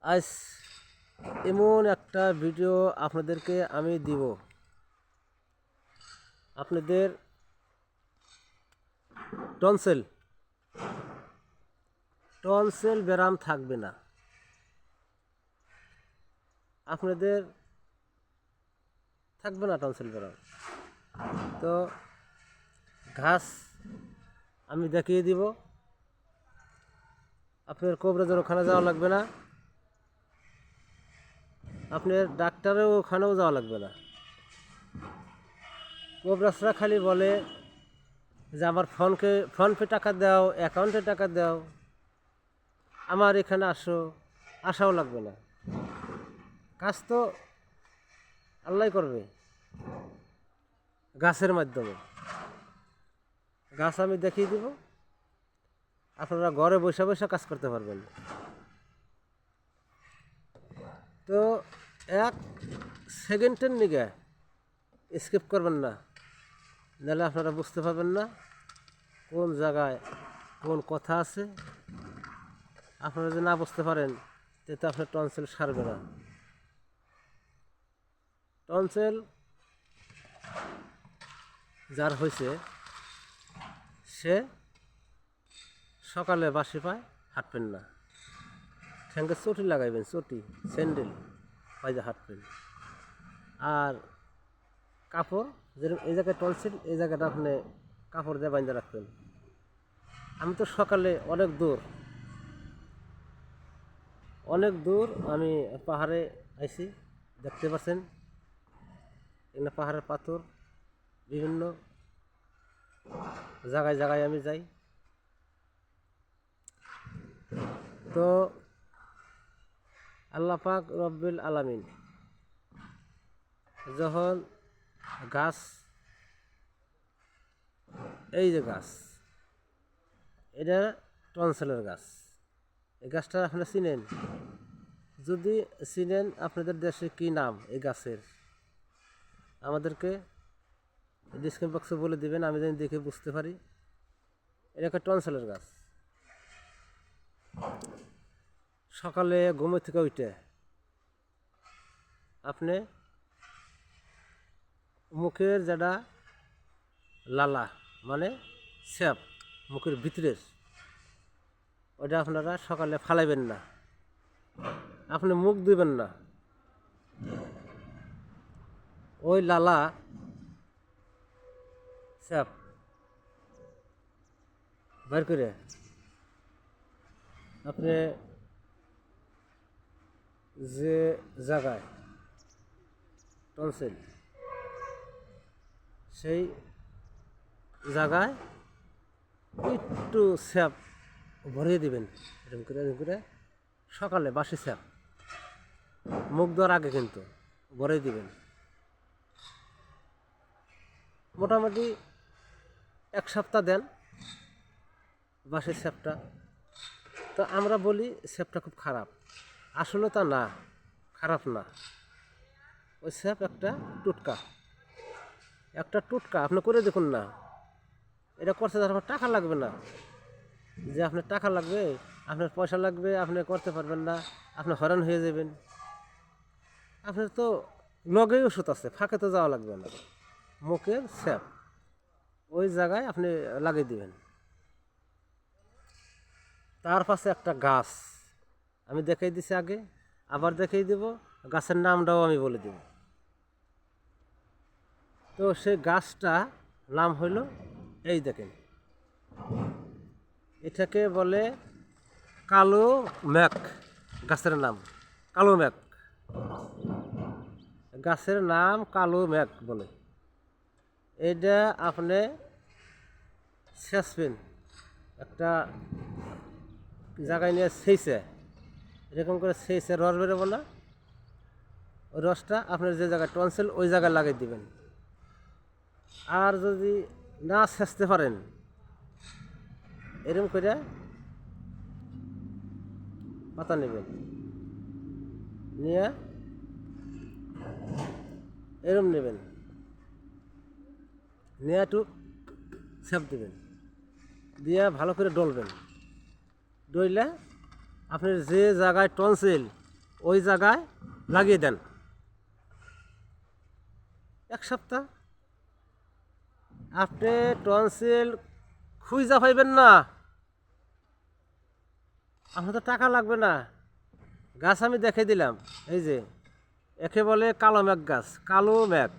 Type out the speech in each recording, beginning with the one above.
আজ এমন একটা ভিডিও আপনাদেরকে আমি দিব, আপনাদের টনসেল টনসেল ব্যারাম থাকবে না। আপনাদের থাকবে না টনসেল ব্যারাম। তো ঘাস আমি দেখিয়ে দিব, আপনার কবরেজের ওখানে যাওয়া লাগবে না, আপনার ডাক্তারের ওখানেও যাওয়া লাগবে না। কবরাজরা খালি বলে যে আমার ফোনপে টাকা দাও, অ্যাকাউন্টে টাকা দাও, আমার এখানে আসাও লাগবে না। কাজ তো আল্লাহ করবে গাছের মাধ্যমে। গাছ আমি দেখিয়ে দিব, আপনারা ঘরে বসে বসে কাজ করতে পারবেন। তো এক সেকেন্ডের নিগে স্কিপ করবেন না, নাহলে আপনারা বুঝতে পারবেন না কোন জায়গায় কোন কথা আছে। আপনারা যদি না বুঝতে পারেন তো আপনার টনসেল সারবে না। টনসেল যার হয়েছে সে সকালে বাসি পায় হাঁটবেন না, ঠ্যাঙ্গে চটি লাগাইবেন, চটি স্যান্ডেল পাইজা হাঁটবেন। আর কাপড় যেরকম এই জায়গায় টনসিল, এই জায়গাটা আপনি কাপড় দিয়ে বাইন্দা রাখবেন। আমি তো সকালে অনেক দূর আমি পাহাড়ে আইছি, দেখতে পাচ্ছেন এখানে পাহাড়ের পাথর, বিভিন্ন জায়গায় জায়গায় আমি যাই। তো আল্লাহ পাক রব্বুল আলামিন যখন গাছ, এই যে গাছ, এটা টনসেলের গাছ, এই গাছটা আপনারা চিনেন? যদি চিনেন, আপনাদের দেশে কি নাম এই গাছের আমাদেরকে ডিসক্রিপশন বক্সে বলে দিবেন, আমি যেন দেখে বুঝতে পারি। এটা একটা টনসেলের গাছ। সকালে ঘুম থেকে উঠে আপনি মুখের যেটা লালা মানে স্যাপ মুখের ভিতরের, ওটা আপনারা সকালে ফালাইবেন না, আপনি মুখ দিবেন না। ওই লালা স্যাপ বের করে আপনি যে জায়গায় টনসিল, সেই জায়গায় একটু স্যাপ ভরিয়ে দিবেন, এরকম করে সকালে বাসি স্যাপ মুখ দেওয়ার আগে কিন্তু ভরিয়ে দিবেন। মোটামুটি 1 সপ্তাহ দেন বাসি স্যাপটা। তো আমরা বলি স্যাপটা খুব খারাপ, আসলে তা না, খারাপ না। ওই স্যাপ একটা টুটকা আপনি করে দেখুন না। এটা করতে আপনার টাকা লাগবে না, যে আপনার টাকা লাগবে, আপনার পয়সা লাগবে, আপনি করতে পারবেন না, আপনি হয়রান হয়ে যাবেন। আপনার তো লগেই ওষুধ আছে, ফাঁকে তো যাওয়া লাগবে না। মুখের স্যাপ ওই জায়গায় আপনি লাগিয়ে দিবেন। তার পাশে একটা গাছ আমি দেখাই দিছি আগে, আবার দেখাই দেব, গাছের নামটাও আমি বলে দেব। তো সেই গাছটা নাম হইল, এই দেখেন, এটাকে বলে কালো ম্যাক। গাছের নাম কালো ম্যাক, গাছের নাম কালো ম্যাক বলে। এটা আপনি শেষবেন একটা জায়গায় নিয়ে সেইছে, এরকম করে সেইছে রস বেরোবো না, ওই রসটা আপনার যে জায়গায় টনসিল ওই জায়গায় লাগিয়ে দিবেন। আর যদি না সেচতে পারেন, এরকম করে পাতা নেবেন, নিয়ে এরকম নেবেন, নিয়ে একটু সেপ দেবেন, দিয়ে ভালো করে ডলবেন। ডইলে আপনার যে জায়গায় টনসিল ওই জায়গায় লাগিয়ে দেন 1 সপ্তাহ। আপনি টনসিল খুঁজা পাইবেন না, আপনার তো টাকা লাগবে না। গাছ আমি দেখে দিলাম, এই যে একে বলে কালো ম্যাগ গাছ, কালো ম্যাগ।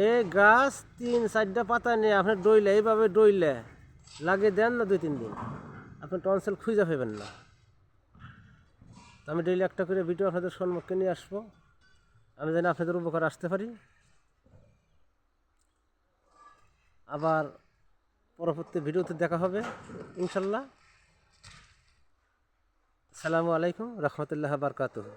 এই গাছ 3-4টা পাতা নিয়ে আপনি ডইলে এইভাবে ডইলে লাগিয়ে দেন না 2-3 দিন, আপনি টনসিল খুঁজে পাবেন না। আমি ডেইলি একটা করে ভিডিও আপনাদের সম্মুখে নিয়ে আসবো, আমি জানি আপনাদের উপকার আসতে পারি। আবার পরবর্তী ভিডিওতে দেখা হবে ইনশাল্লাহ। আসসালামু আলাইকুম রহমতুল্লাহ বারকাতুহু।